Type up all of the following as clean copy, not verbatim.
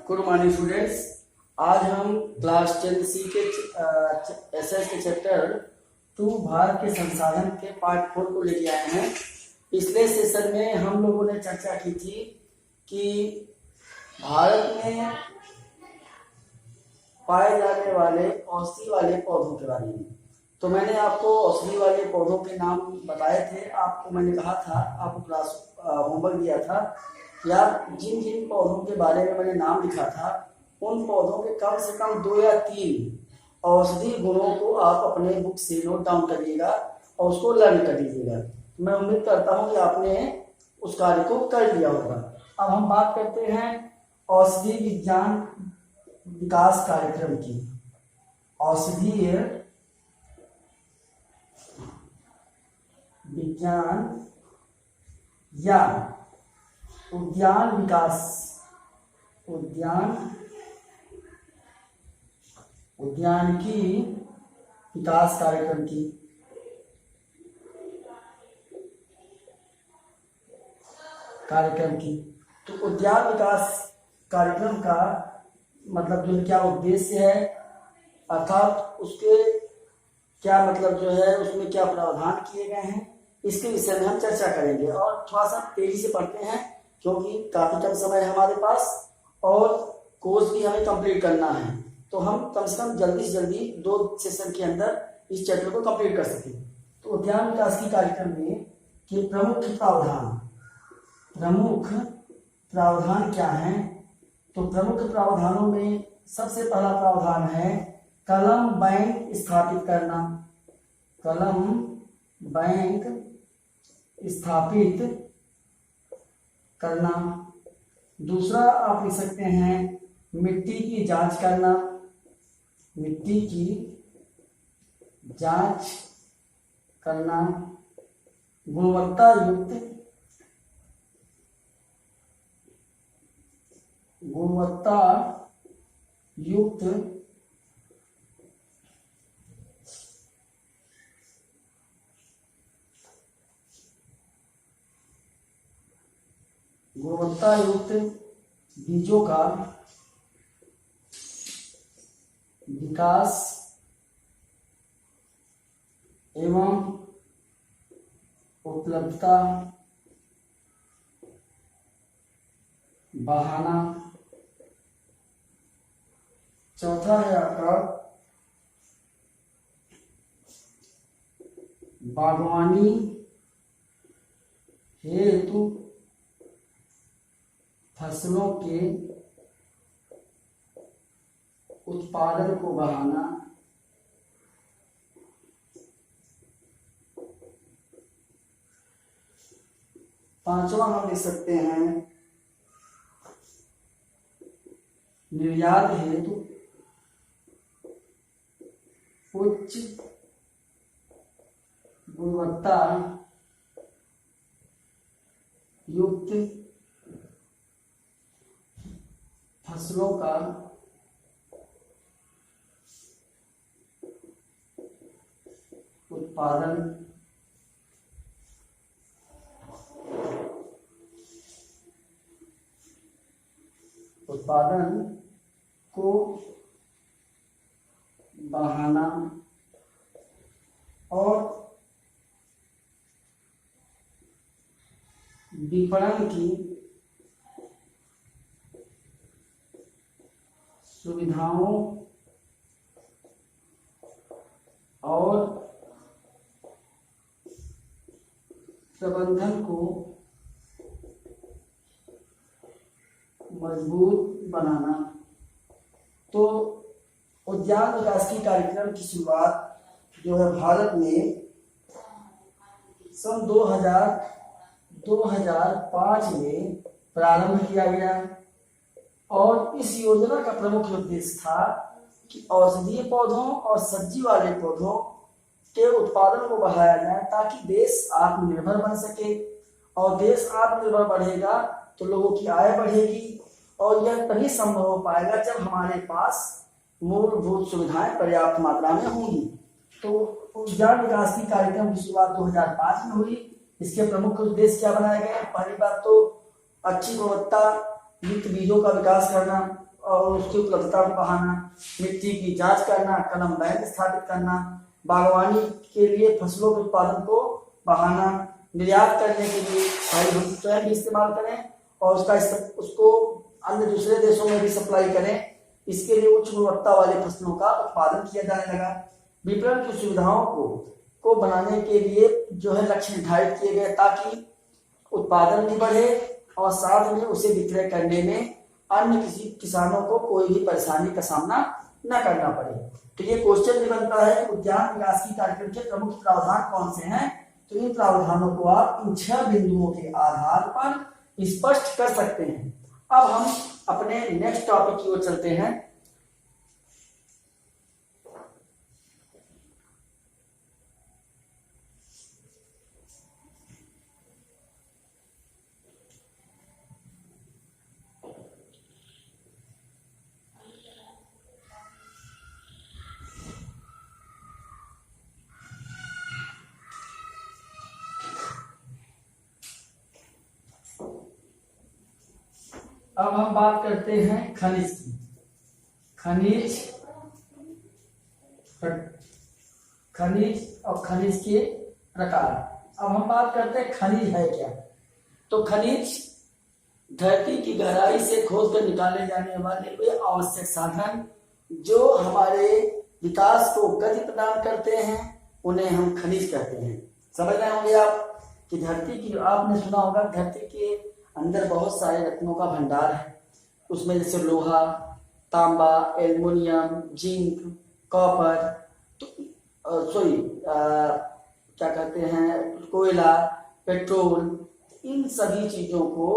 Good morning students. आज हम class 10 सी के एसएस के चैप्टर 2 भारत के संसाधन के पार्ट 4 को लेके आए हैं। पिछले सेशन में हम लोगों ने चर्चा की थी कि भारत में पाए जाने वाले औषधि वाले पौधों के बारे में। तो मैंने आपको औषधि वाले पौधों के नाम बताए थे। आपको मैंने कहा था, आपको क्लास होमवर्क दिया था कि आप जिन जिन पौधों के बारे में मैंने नाम लिखा था उन पौधों के कम से कम 2 या 3 औषधि गुणों को आप अपने बुक से नोट डाउन करिएगा और उसको लर्न कर लीजिएगा। मैं उम्मीद करता हूँ कि आपने उस कार्य को कर लिया होगा। अब हम बात करते हैं औषधि विज्ञान विकास कार्यक्रम की। औषधीय विज्ञान या उद्यानिकी विकास कार्यक्रम की तो उद्यान विकास कार्यक्रम का मतलब जो क्या उद्देश्य है, अर्थात उसके क्या मतलब जो है उसमें क्या प्रावधान किए गए हैं, इसके विषय में हम चर्चा करेंगे। और थोड़ा सा तेजी से पढ़ते हैं क्योंकि काफी कम समय है हमारे पास और कोर्स भी हमें कंप्लीट करना है। तो हम कम से कम जल्दी से जल्दी 2 सेशन के अंदर इस चैप्टर को कंप्लीट कर सकें। तो उद्यान विकास की कार्यक्रम में के प्रमुख प्रावधान क्या हैं? तो प्रमुख प्रावधानों में सबसे पहला प्रावधान है कलम बैंक स्थापित करना। कलम बैंक स्थापित करना। दूसरा आप लिख सकते हैं मिट्टी की जांच करना। मिट्टी की जांच करना। गुणवत्ता युक्त बीजों का विकास एवं उपलब्धता बढ़ाना। चौथा है आपका बागवानी हेतु फसलों के उत्पादन को बढ़ाना। पांचवा हम लिख सकते हैं निर्यात हेतु उच्च गुणवत्ता युक्त फसलों का उत्पादन को बढ़ाना और विपणन की सुविधाओं और प्रबंधन को मजबूत बनाना। तो उद्यान विकास की कार्यक्रम की शुरुआत जो है भारत में सन 2005 में प्रारंभ किया गया और इस योजना का प्रमुख उद्देश्य था कि औषधीय पौधों और सब्जी वाले पौधों के उत्पादन को बढ़ाया जाए ताकि देश आत्मनिर्भर बन सके। और देश आत्मनिर्भर बढ़ेगा तो लोगों की आय बढ़ेगी और यह तभी संभव हो पाएगा जब हमारे पास मूलभूत सुविधाएं पर्याप्त मात्रा में होंगी। तो उद्यान विकास की कार्यक्रम की शुरुआत 2005 में हुई। इसके प्रमुख उद्देश्य क्या बनाए गए? पहली बात तो अच्छी गुणवत्ता युक्त बीजों का विकास करना और उसकी उपलब्धता को बढ़ाना, मिट्टी की जांच करना, कलम बैंक स्थापित करना, बागवानी के लिए फसलों के उत्पादन को बढ़ाना, निर्यात करने के लिए हरी स्वयं भी इस्तेमाल करें और उसको अन्य दूसरे देशों में भी सप्लाई करें। इसके लिए उच्च गुणवत्ता वाले फसलों का उत्पादन किया जाने लगा। विपणन की सुविधाओं को बनाने के लिए जो है लक्ष्य निर्धारित किए गए ताकि उत्पादन भी बढ़े और साथ में उसे विक्रय करने में अन्य किसी किसानों को कोई भी परेशानी का सामना न करना पड़े। तो ये क्वेश्चन भी बनता है कि उद्यान विकास की कार्यक्रम के प्रमुख प्रावधान कौन से हैं। तो इन प्रावधानों को आप इन 6 बिंदुओं के आधार पर स्पष्ट कर सकते हैं। अब हम अपने नेक्स्ट टॉपिक की ओर चलते हैं। अब हम बात करते हैं खनिज की। खनिज और खनिज के प्रकार। अब हम बात करते हैं खनिज है क्या। तो खनिज धरती की गहराई से खोद कर निकाले जाने वाले वे आवश्यक साधन जो हमारे विकास को गति प्रदान करते हैं, उन्हें हम खनिज कहते हैं। समझ रहे होंगे आप कि धरती की, आपने सुना होगा धरती के अंदर बहुत सारे रत्नों का भंडार है। उसमें जैसे लोहा, तांबा, एल्युमिनियम, जिंक, कॉपर, तो क्या कहते हैं, कोयला, पेट्रोल, इन सभी चीजों को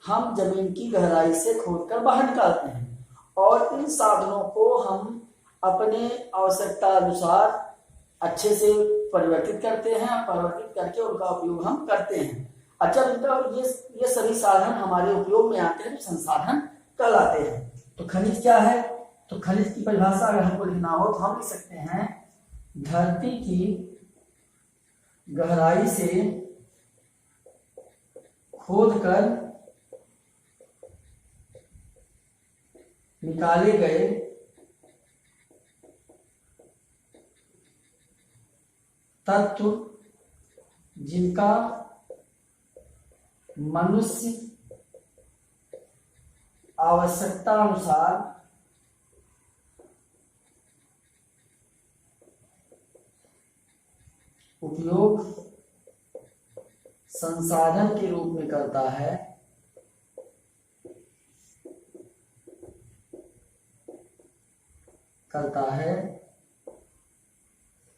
हम जमीन की गहराई से खोदकर बाहर निकालते हैं और इन साधनों को हम अपने आवश्यकता अनुसार अच्छे से परिवर्तित करते हैं। परिवर्तित करके उनका उपयोग हम करते हैं। अच्छा, ये सभी साधन हमारे उपयोग में आते हैं तो संसाधन कहलाते हैं। तो खनिज क्या है। तो खनिज की परिभाषा अगर हमको लिखना हो तो हम लिख सकते हैं धरती की गहराई से खोदकर निकाले गए तत्व जिनका मनुष्य आवश्यकता अनुसार उपयोग संसाधन के रूप में करता है,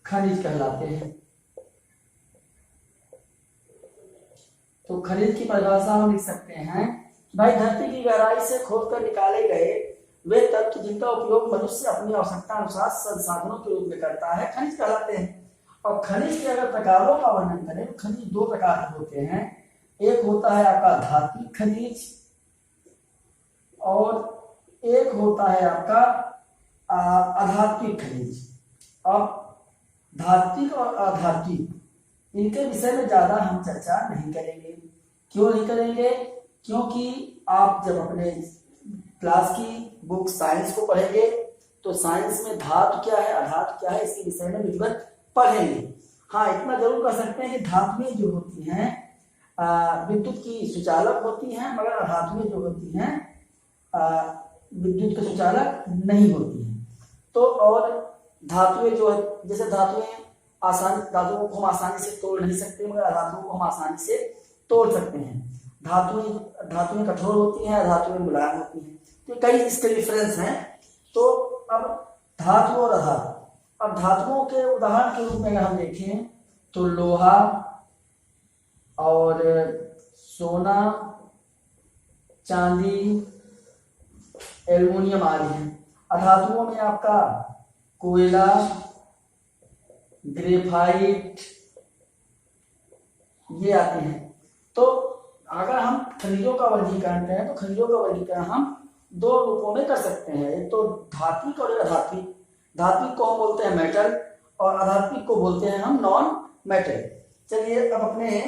खनिज कहलाते हैं। तो खनिज की परिभाषा हम लिख सकते हैं कि भाई धरती की गहराई से खोदकर निकाले गए वे तत्व जिनका उपयोग मनुष्य अपनी आवश्यकता अनुसार संसाधनों के रूप में करता है, खनिज कहलाते हैं। और खनिज के अगर प्रकारों का वर्णन करें तो खनिज 2 प्रकार के होते हैं। एक होता है आपका धात्विक खनिज और एक होता है आपका अधात्विक खनिज। अब धात्विक और अधात्विक इनके विषय में ज्यादा हम चर्चा नहीं करेंगे। क्यों नहीं करेंगे? क्योंकि आप जब अपने क्लास की बुक साइंस को पढ़ेंगे तो साइंस में धातु क्या है, अधातु क्या है, इसके विषय में विधिवत पढ़ेंगे। हाँ, इतना जरूर कह सकते हैं कि धातुएं जो होती हैं विद्युत की सुचालक होती हैं, मगर अधातुएं जो होती हैं विद्युत के सुचालक नहीं होती हैं। तो और धातुएं जो है, जैसे धातुओं को हम आसानी से तोड़ नहीं सकते, मगर अधातुओं को हम आसानी से तोड़ सकते हैं। धातुएं कठोर होती हैं, धातुएं मुलायम होती हैं। तो कई इसके डिफरेंस हैं। तो अब धातु और अधातु, अब धातुओं के उदाहरण के रूप में अगर हम देखें तो लोहा और सोना, चांदी, एल्युमिनियम आदि हैं। अधातुओं में आपका कोयला, ग्रेफाइट ये आते हैं। तो अगर हम खनिजों का वर्गीकरण करें तो खनिजों का वर्गीकरण हम 2 रूपों में कर सकते हैं, एक तो धात्विक और अधात्विक। धात्विक को हम बोलते हैं मेटल और अधात्विक को बोलते हैं हम नॉन मेटल। चलिए अब अपने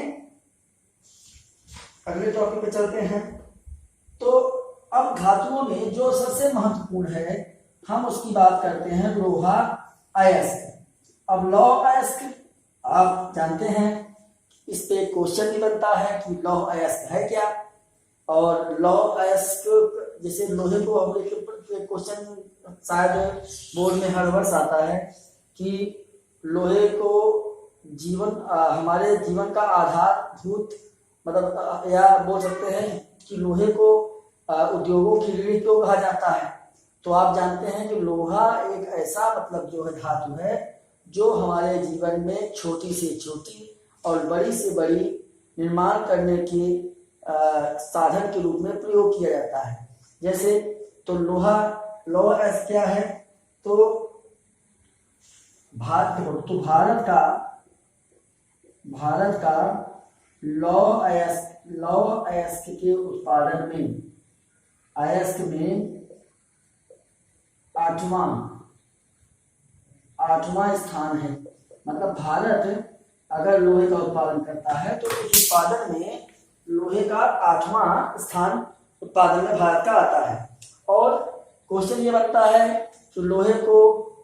अगले टॉपिक पे चलते हैं। तो अब धातुओं में जो सबसे महत्वपूर्ण है हम उसकी बात करते हैं, लोहा अयस्क। अब लौह अयस्क आप जानते हैं, इस पे क्वेश्चन भी बनता है कि लौह अयस्क है क्या। और लौह अयस्क जैसे लोहे को हम क्वेश्चन शायद बोर्ड में हर वर्ष आता है कि लोहे को हमारे जीवन का आधारभूत, मतलब या बोल सकते हैं कि लोहे को उद्योगों की रीढ़ क्यों कहा जाता है। तो आप जानते हैं कि लोहा एक ऐसा मतलब जो है धातु है जो हमारे जीवन में छोटी से छोटी और बड़ी से बड़ी निर्माण करने के साधन के रूप में प्रयोग किया जाता है। जैसे तो लौह अयस्क क्या है, तो भारत का लौह अयस्क के उत्पादन में अयस्क में आठवां स्थान है। मतलब भारत अगर लोहे का उत्पादन करता है तो उस उत्पादन में लोहे का 8वां स्थान उत्पादन में भारत का आता है। और क्वेश्चन ये बनता है कि लोहे को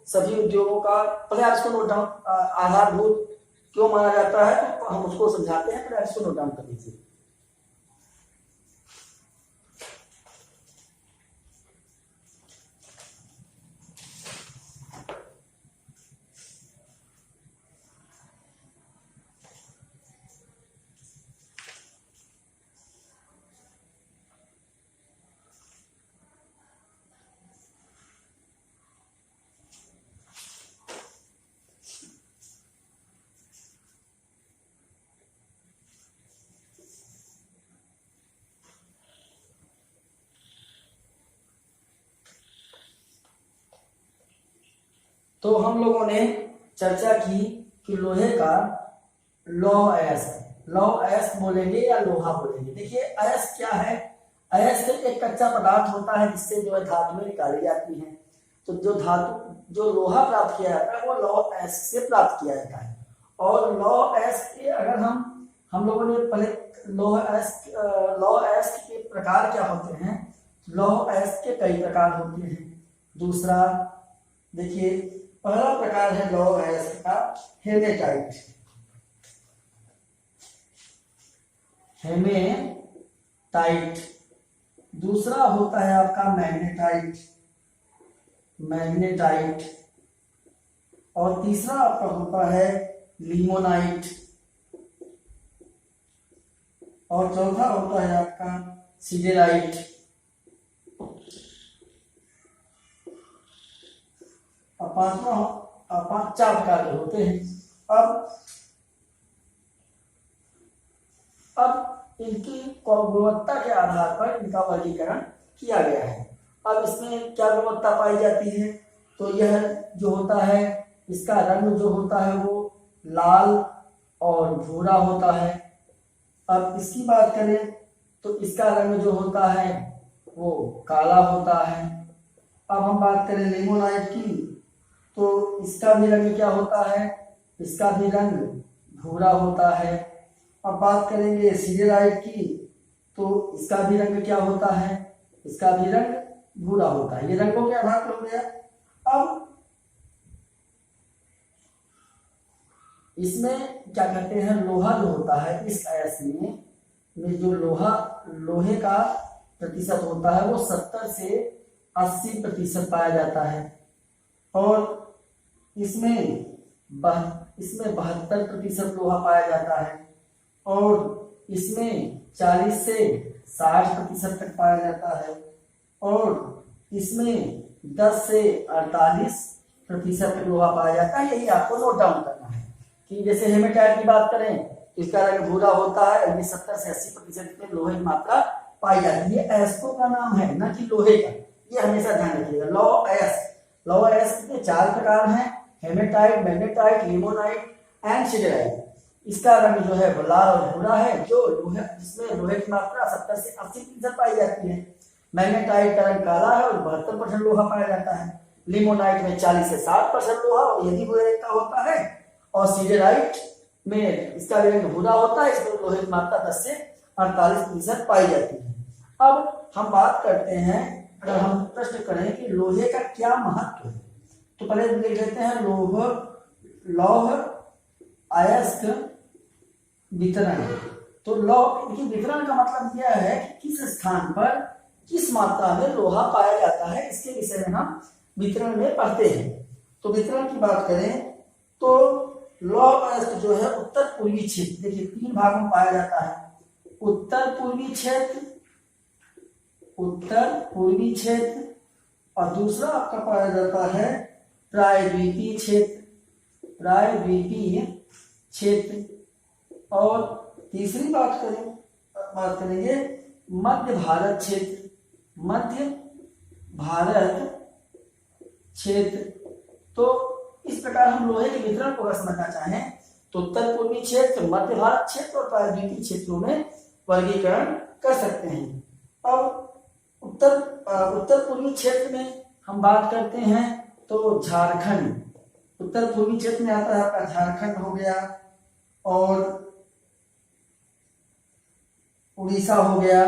सभी उद्योगों का, पहले आप इसको नोट डाउन, आधारभूत क्यों माना जाता है तो हम उसको समझाते हैं, पहले इसको नोट डाउन कर लीजिए। तो हम लोगों ने चर्चा की कि लोहे का लौह अयस्क बोलेंगे या लोहा बोलेंगे। देखिए अयस्क क्या है, अयस्क एक कच्चा पदार्थ होता है जिससे जो है धातुएं निकाली जाती हैं। तो जो लोहा प्राप्त किया जाता है वो लौह अयस्क से प्राप्त किया जाता है। और लौह अयस्क के अगर हम लोगों ने पहले लौह अयस्क के प्रकार क्या होते हैं, लौह अयस्क के कई प्रकार होते हैं। दूसरा देखिए, पहला प्रकार है लौह अयस्क का हेमेटाइट। दूसरा होता है आपका मैग्नेटाइट। और तीसरा आपका होता है लिमोनाइट। और चौथा होता है आपका सिडेराइट। पांच चार प्रकार होते हैं। अब इनकी गुणवत्ता के आधार पर इनका वर्गीकरण किया गया है। अब इसमें क्या गुणवत्ता पाई जाती है, तो यह जो होता है इसका रंग जो होता है वो लाल और भूरा होता है। अब इसकी बात करें तो इसका रंग जो होता है वो काला होता है। अब हम बात करें लिमोनाइट की, तो इसका भी रंग क्या होता है, इसका भी रंग भूरा होता है। अब बात करेंगे सिडेराइट की, तो इसका भी रंग क्या होता है, इसका भी रंग भूरा होता है। ये रंगों के आधार पर हो गया। अब इसमें क्या कहते हैं, लोहा जो होता है इस अयस्क में जो लोहे का प्रतिशत होता है वो 70 से 80% पाया जाता है। और इसमें 72% लोहा पाया जाता है। और इसमें 40 से 60% तक पाया जाता है। और इसमें 10 से 48% तक लोहा पाया जाता है। यही आपको नोट डाउन करना है कि जैसे हेमेटाइट की बात करें तो इसका रंग भूरा होता है। ये 70 से 80% में लोहे की मात्रा पाई जाती है। अयस्कों का नाम है ना कि लोहे का, ये हमेशा ध्यान रखिएगा। लौह अयस्क के 4 प्रकार हैं, haematite, magnetite, limonite and siderite. इसका रंग जो है लाल और भूरा है, जिसमें लोहे की मात्रा 70 से 80% पाई जाती है। मैग्नेटाइट का रंग काला है और 72% लोहा पाया जाता है। लिमोनाइट में 40 से 60% लोहा और यदि भूरे का होता है। और सिडेराइट में इसका रंग भूरा होता है, इसमें लोहे की मात्रा 10 से 48% पाई जाती है। अब हम बात करते हैं, अगर हम प्रश्न करें कि लोहे का क्या महत्व है, तो पहले लिख लेते हैं लौह अयस्क वितरण। तो लौह की वितरण का मतलब यह है कि किस स्थान पर किस मात्रा में लोहा पाया जाता है, इसके विषय में हम वितरण में पढ़ते हैं। तो वितरण की बात करें तो लौह अयस्क जो है उत्तर पूर्वी क्षेत्र, देखिए 3 भागों में पाया जाता है। उत्तर पूर्वी क्षेत्र, उत्तर पूर्वी क्षेत्र, और दूसरा आपका पाया जाता है प्रायद्वीपीय क्षेत्र, प्रायद्वीपीय क्षेत्र, और तीसरी बात करेंगे मध्य भारत क्षेत्र, मध्य भारत क्षेत्र। तो इस प्रकार हम लोहे के वितरण को अगर समझना चाहें तो उत्तर पूर्वी क्षेत्र, मध्य भारत क्षेत्र और प्रायद्वीपीय क्षेत्रों में वर्गीकरण कर सकते हैं। अब उत्तर पूर्वी क्षेत्र में हम बात करते हैं तो झारखंड, उत्तर पूर्वी क्षेत्र में आता है आपका झारखंड हो गया, और उड़ीसा हो गया।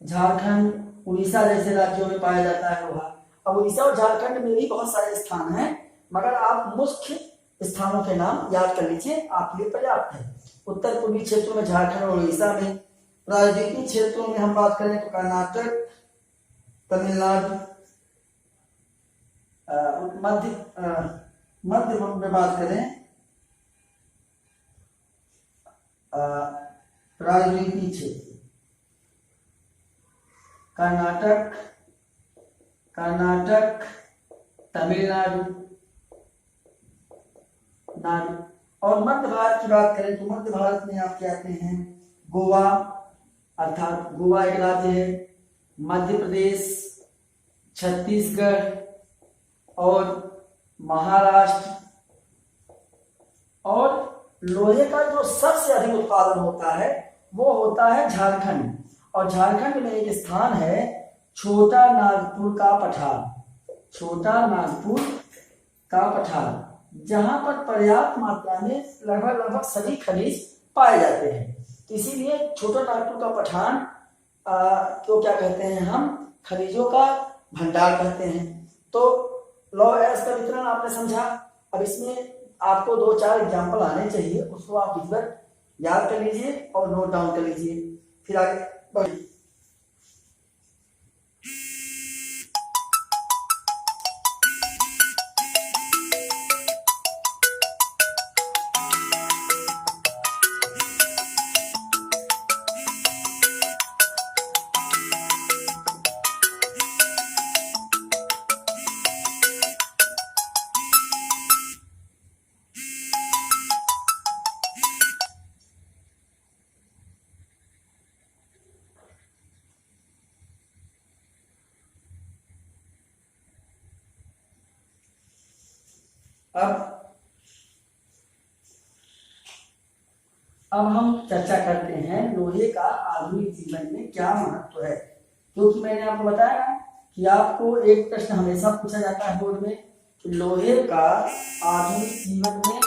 झारखंड उड़ीसा जैसे राज्यों में पाया जाता है लोहा। अब उड़ीसा और झारखंड में भी बहुत सारे स्थान हैं, मगर आप मुख्य स्थानों के नाम याद कर लीजिए, आपके लिए पर्याप्त है। उत्तर पूर्वी क्षेत्रों में झारखंड और उड़ीसा में, प्रायद्वीपीय क्षेत्रों में हम बात करें तो कर्नाटक, तमिलनाडु, मध्य में बात करें प्रायद्वीपीय क्षेत्र कर्नाटक, तमिलनाडु, और मध्य भारत की बात करें तो मध्य भारत में आप क्या आते हैं गोवा, अर्थात गोवा एक राज्य है, मध्य प्रदेश, छत्तीसगढ़ और महाराष्ट्र। और लोहे का जो सबसे अधिक उत्पादन होता है वो होता है झारखंड, और झारखंड में एक स्थान है छोटा नागपुर का पठार, छोटा नागपुर का पठार, जहां पर पर्याप्त मात्रा में लगभग सभी खनिज पाए जाते हैं। तो इसीलिए छोटा नागपुर का पठार तो क्या कहते हैं हम, खनिजों का भंडार कहते हैं। तो लौह अयस्क का वितरण आपने समझा। अब इसमें आपको 2-4 एग्जाम्पल आने चाहिए, उसको आप विधिवत याद कर लीजिए और नोट डाउन कर लीजिए, फिर आगे बढ़िए। अब हम चर्चा करते हैं लोहे का आधुनिक जीवन में क्या महत्व है, क्योंकि मैंने आपको बताया ना कि आपको एक प्रश्न हमेशा पूछा जाता है बोर्ड में कि लोहे का आधुनिक जीवन में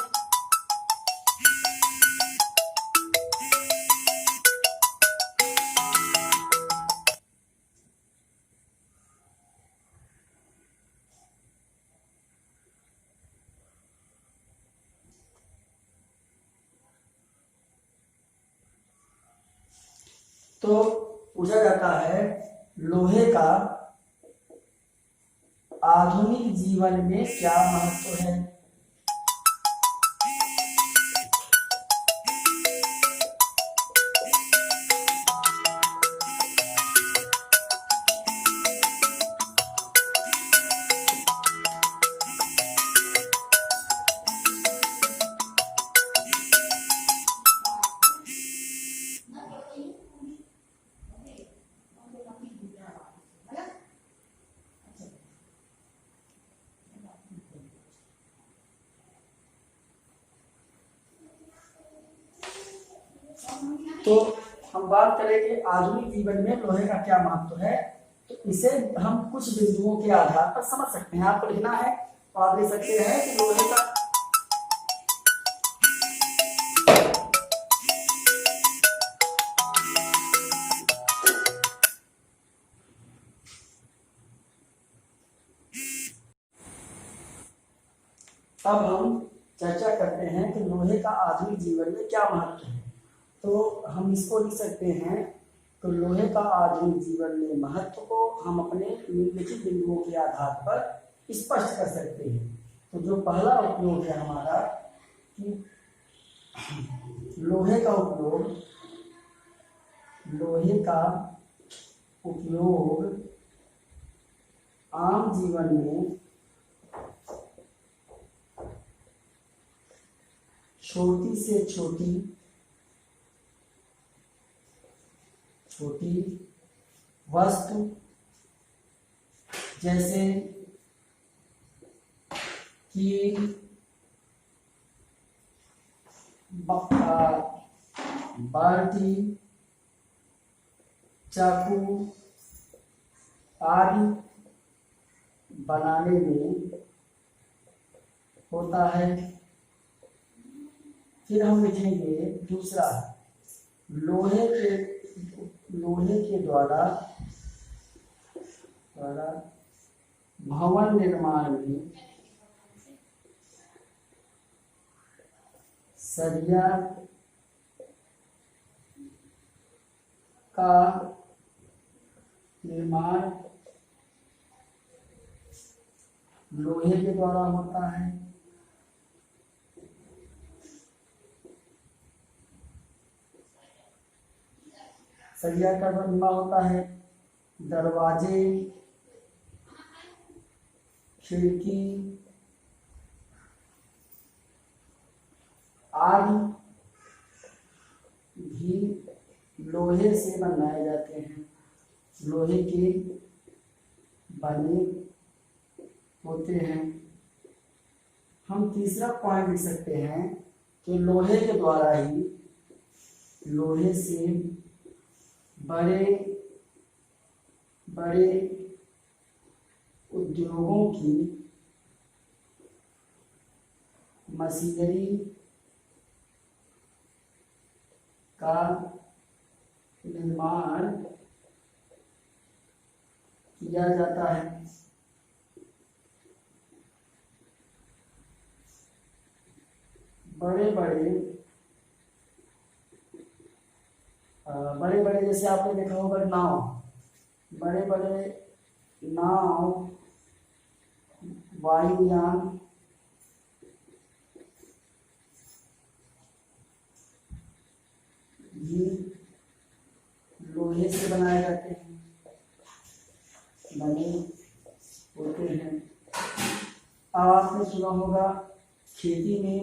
तो पूछा जाता है लोहे का आधुनिक जीवन में क्या महत्व है। तो हम बात करें कि आधुनिक जीवन में लोहे का क्या महत्व है, तो इसे हम कुछ बिंदुओं के आधार पर समझ सकते हैं। आपको लिखना है तो आप लिख सकते हैं कि लोहे का अब हम चर्चा करते हैं कि लोहे का आधुनिक जीवन में क्या महत्व है। तो हम इसको लिख सकते हैं, तो लोहे का आधुनिक जीवन में महत्व को हम अपने निम्नलिखित बिंदुओं के आधार पर स्पष्ट कर सकते हैं। तो जो पहला उपयोग है हमारा कि लोहे का उपयोग आम जीवन में छोटी से छोटी वस्तु जैसे कि बाल्टी, चाकू आदि बनाने में होता है। फिर हम लिखेंगे दूसरा, लोहे के द्वारा भवन निर्माण में सरिया का निर्माण लोहे के द्वारा होता है। सरिया का निर्माण होता है। दरवाजे, खिड़की आदि भी लोहे से बनाए जाते हैं, लोहे के बने होते हैं। हम तीसरा पॉइंट लिख सकते हैं कि लोहे के द्वारा ही लोहे से बड़े बड़े उद्योगों की मशीनरी का निर्माण किया जाता है। बड़े बड़े जैसे आपने देखा होगा नाव, बड़े बड़े नाव, वायुयान भी लोहे से बनाए जाते हैं, बने होते हैं। अब आपने सुना होगा खेती में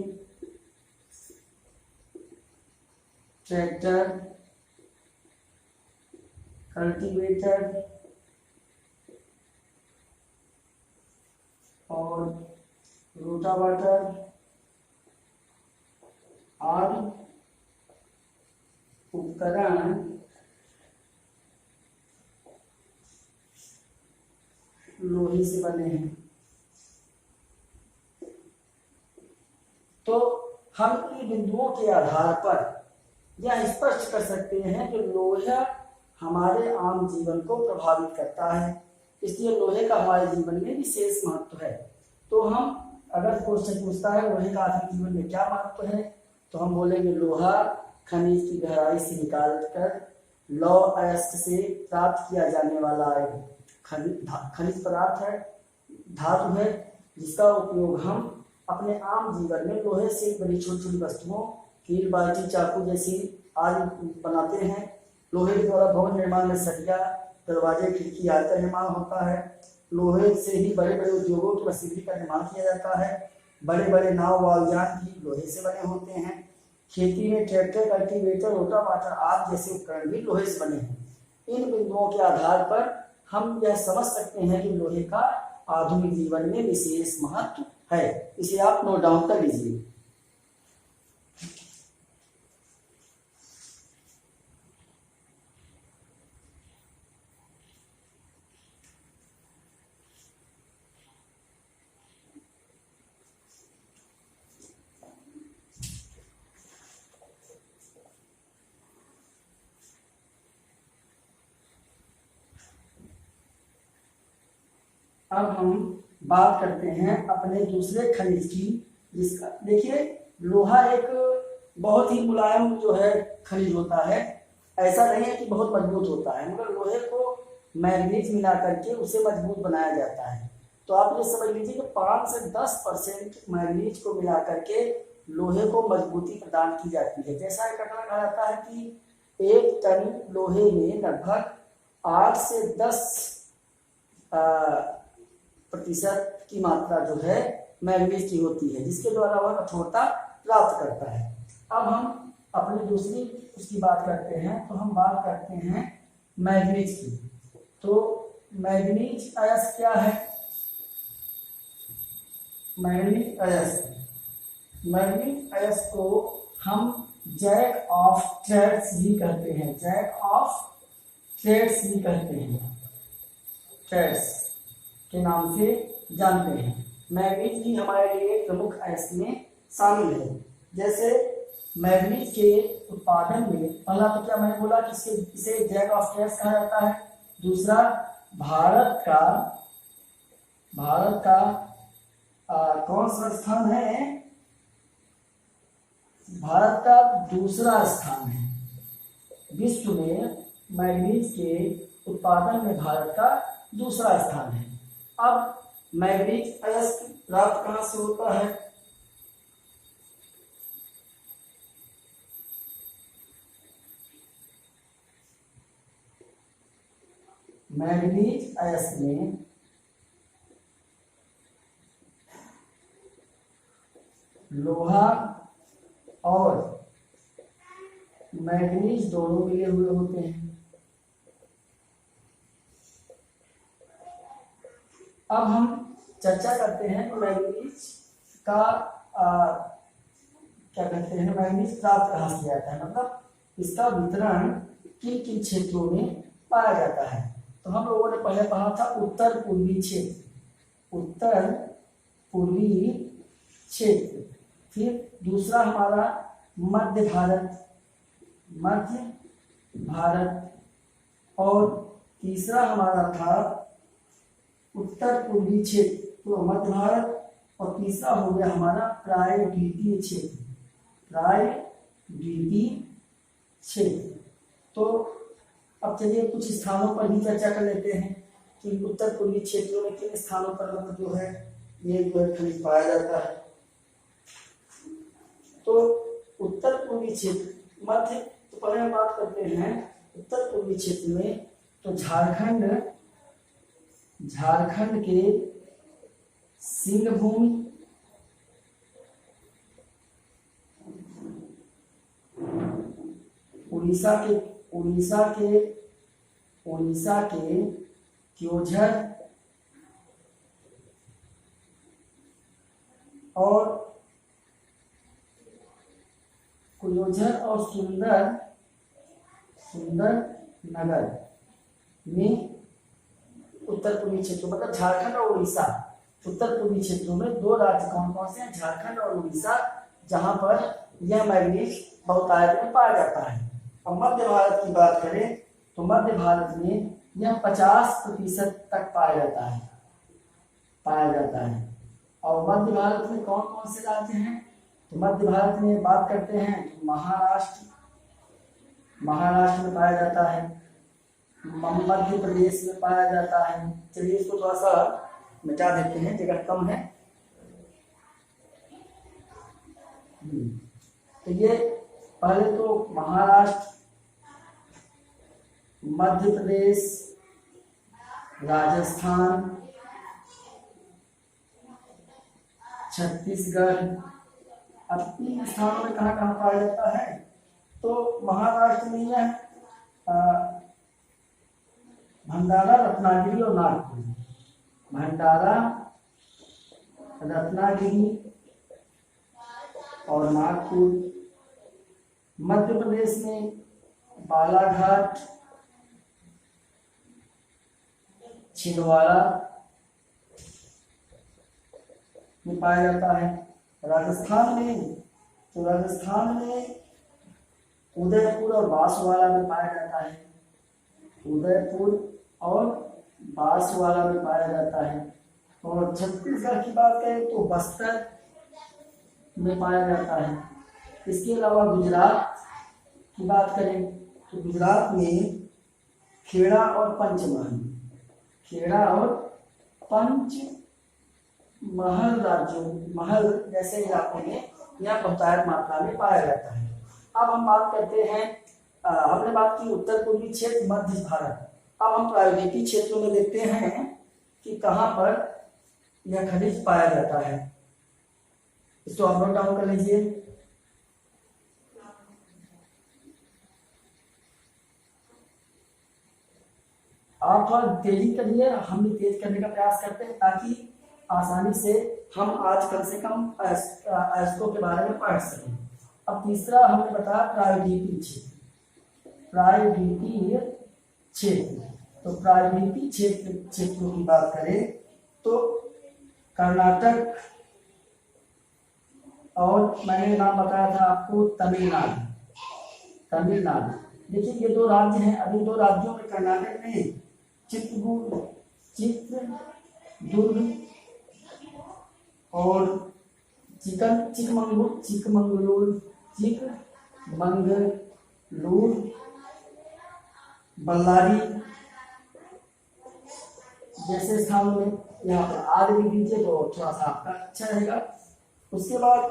ट्रैक्टर, कल्टीवेटर और रोटावेटर आदि उपकरण लोहे से बने हैं। तो हम इन बिंदुओं के आधार पर यह स्पष्ट कर सकते हैं कि लोहा हमारे आम जीवन को प्रभावित करता है, इसलिए लोहे का हमारे जीवन में विशेष महत्व है। तो हम अगर क्वेश्चन पूछता है लोहे का आधुनिक जीवन में क्या महत्व है, तो हम बोलेंगे लोहा खनिज की गहराई से निकालकर लौह अयस्क से प्राप्त किया जाने वाला एक खनिज पदार्थ है, धातु है, जिसका उपयोग हम अपने आम जीवन में लोहे से बड़ी छोटी छोटी वस्तुओं, कील, बाल्टी, चाकू जैसी आदि बनाते हैं। लोहे के द्वारा भवन निर्माण में सरिया, दरवाजे, खिड़की आदि का निर्माण होता है। लोहे से ही बड़े बड़े उद्योगों की मशीनरी का निर्माण किया जाता है। बड़े बड़े नाव, वायुयान भी लोहे से बने होते हैं। खेती में ट्रैक्टर, कल्टीवेटर, रोटावेटर आदि जैसे उपकरण भी लोहे से बने हैं। इन बिंदुओं के आधार पर हम यह समझ सकते हैं कि लोहे का आधुनिक जीवन में विशेष महत्व है। इसे आप नोट डाउन कर लीजिए। अब हम बात करते हैं अपने दूसरे खनिज की, जिसका देखिए लोहा एक बहुत ही मुलायम जो है खनिज होता है, ऐसा नहीं है कि बहुत मजबूत होता है, मगर लोहे को मैग्नीज मिला करके उसे मजबूत बनाया जाता है। तो आप ये समझ लीजिए कि 5 से 10% मैग्नीज को मिला करके लोहे को मजबूती प्रदान की जाती है। जैसा एक आंकड़ा कहा जाता है कि 1 टन लोहे में लगभग 8 से 10 प्रतिशत की मात्रा जो है मैग्नीज की होती है, जिसके द्वारा वह कठोरता प्राप्त करता है। अब हम अपनी दूसरी उसकी बात करते हैं, तो हम बात करते हैं मैग्नीज की। तो मैग्नीज अयस्क क्या है? मैग्नीज अयस्क को हम जैक ऑफ ट्रेड्स भी कहते हैं, जैक ऑफ ट्रेड्स भी कहते हैं, ट्रेड्स के नाम से जानते हैं। मैग्नीज भी हमारे लिए प्रमुख अयस्क में शामिल है। जैसे मैग्नीज के उत्पादन में पहला तो क्या मैंने बोला कि इसे जैक ऑफ ट्रेड्स कहा जाता है। दूसरा, भारत का कौन सा स्थान है? भारत का दूसरा स्थान है विश्व में। मैग्नीज के उत्पादन में भारत का दूसरा स्थान है। अब मैग्नीज अयस्क प्राप्त कहाँ से होता है? मैग्नीज अयस्क में लोहा और मैग्नीज दोनों मिले हुए होते हैं। अब हम चर्चा करते हैं कि मैग्नीज का क्या कहते हैं, मैग्नीज प्राप्त कहाँ से जाता है, मतलब इसका वितरण किन किन क्षेत्रों में पाया जाता है। तो हम लोगों ने पहले पढ़ा था उत्तर पूर्वी क्षेत्र, उत्तर पूर्वी क्षेत्र। फिर दूसरा हमारा मध्य भारत, और तीसरा हमारा था उत्तर पूर्वी क्षेत्र, तो मध्य भारत, और तीसरा हो गया हमारा प्रायद्वीपीय क्षेत्र। तो अब चलिए कुछ स्थानों पर भी चर्चा कर लेते हैं कि उत्तर पूर्वी क्षेत्रों में किन स्थानों पर मतलब जो है ये जो है खनिज पाया जाता है। तो उत्तर पूर्वी क्षेत्र मध्य, तो पहले हम बात करते हैं उत्तर पूर्वी क्षेत्र में। तो झारखंड के सिंहभूम, उड़ीसा के क्योंझर और सुंदर नगर में उत्तर पूर्वी क्षेत्रों, मतलब झारखंड और उड़ीसा उत्तर पूर्वी क्षेत्रों में दो राज्य कौन कौन से हैं? झारखंड और उड़ीसा, जहां पर यह मैग्नीज बहुतायत में पाया जाता है। अब मध्य भारत की बात करें तो मध्य भारत में यह 50% तक पाया जाता है। और मध्य भारत में कौन कौन से राज्य हैं? तो मध्य भारत में बात करते हैं तो महाराष्ट्र में पाया जाता है, मध्य प्रदेश में पाया जाता है। चलिए इसको थोड़ा सा मिटा देते हैं, जगह कम है। तो ये पहले तो महाराष्ट्र, मध्य प्रदेश, राजस्थान, छत्तीसगढ़, अब 3 स्थानों में कहाँ कहाँ पाया जाता है? तो महाराष्ट्र में यह भंडारा, रत्नागिरी और नागपुर। भंडारा, रत्नागिरी और नागपुर। मध्य प्रदेश में बालाघाट, छिंदवाड़ा में पाया जाता है। राजस्थान में उदयपुर और बांसवाड़ा में पाया जाता है। उदयपुर और बांसवाड़ा में पाया जाता है। और छत्तीसगढ़ की बात करें तो बस्तर, में पाया जाता है। इसके अलावा गुजरात की बात करें तो गुजरात में खेड़ा और पंचमहल, खेड़ा और पंचमहल राज्यों, महल जैसे इलाकों में यह बहुतायत मात्रा में पाया जाता है। अब हम बात करते हैं, हमने बात की उत्तर पूर्वी क्षेत्र, मध्य भारत। अब हम प्रायद्वीपीय क्षेत्रों में देखते हैं कि कहाँ पर यह खनिज पाया जाता है। इसको आप नोट डाउन कर लीजिए। आप थोड़ा तेजी करिए, हम भी तेज करने का प्रयास करते हैं ताकि आसानी से हम आज कम से कम अयस्कों के बारे में पढ़ सकें। अब तीसरा हमने बताया प्रायद्वीपीय क्षेत्र, प्रायद्वीपीय क्षेत्र। तो प्रायद्वीपीय क्षेत्रों की बात करें तो कर्नाटक और मैंने नाम बताया था आपको तमिलनाडु, तमिलनाडु। देखिए ये दो राज्य हैं, अभी दो राज्यों में कर्नाटक में चित्रदुर्ग और चिकमंगलूर, बल्लारी जैसे स्थानों में यहाँ पर आग भी दीजिए तो थोड़ा सा आपका अच्छा रहेगा। उसके बाद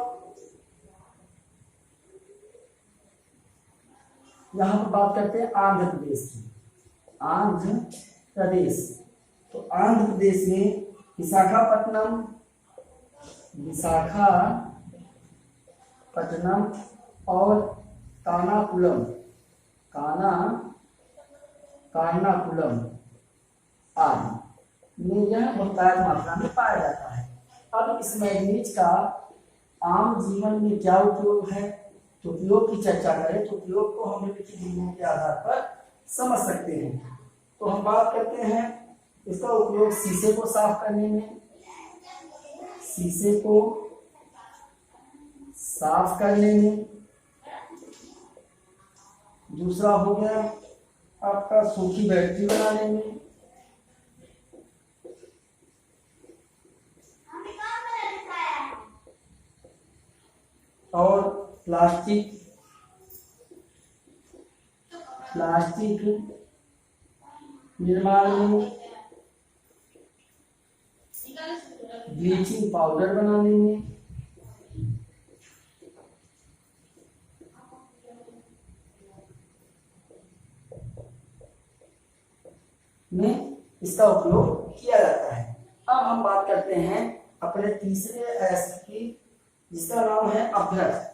यहाँ पर बात करते हैं आंध्र प्रदेश की, आंध्र प्रदेश। तो आंध्र प्रदेश में विशाखापट्टनम और कानाकुलम आदि में यह बहुतायत मात्रा में पाया जाता है। अब इस मैग्नीज का आम जीवन में क्या उपयोग है, तो उपयोग की चर्चा करें तो उपयोग को हम निम्नलिखित बिंदुओं के आधार पर समझ सकते हैं। तो हम बात करते हैं इसका उपयोग शीशे को साफ करने में, शीशे को साफ करने में। दूसरा हो गया आपका सूखी बैटरी बनाने में, और प्लास्टिक निर्माण में, ब्लीचिंग पाउडर बनाने में इसका उपयोग किया जाता है। अब हम बात करते हैं अपने तीसरे अयस्क की, जिसका नाम है अभ्रक।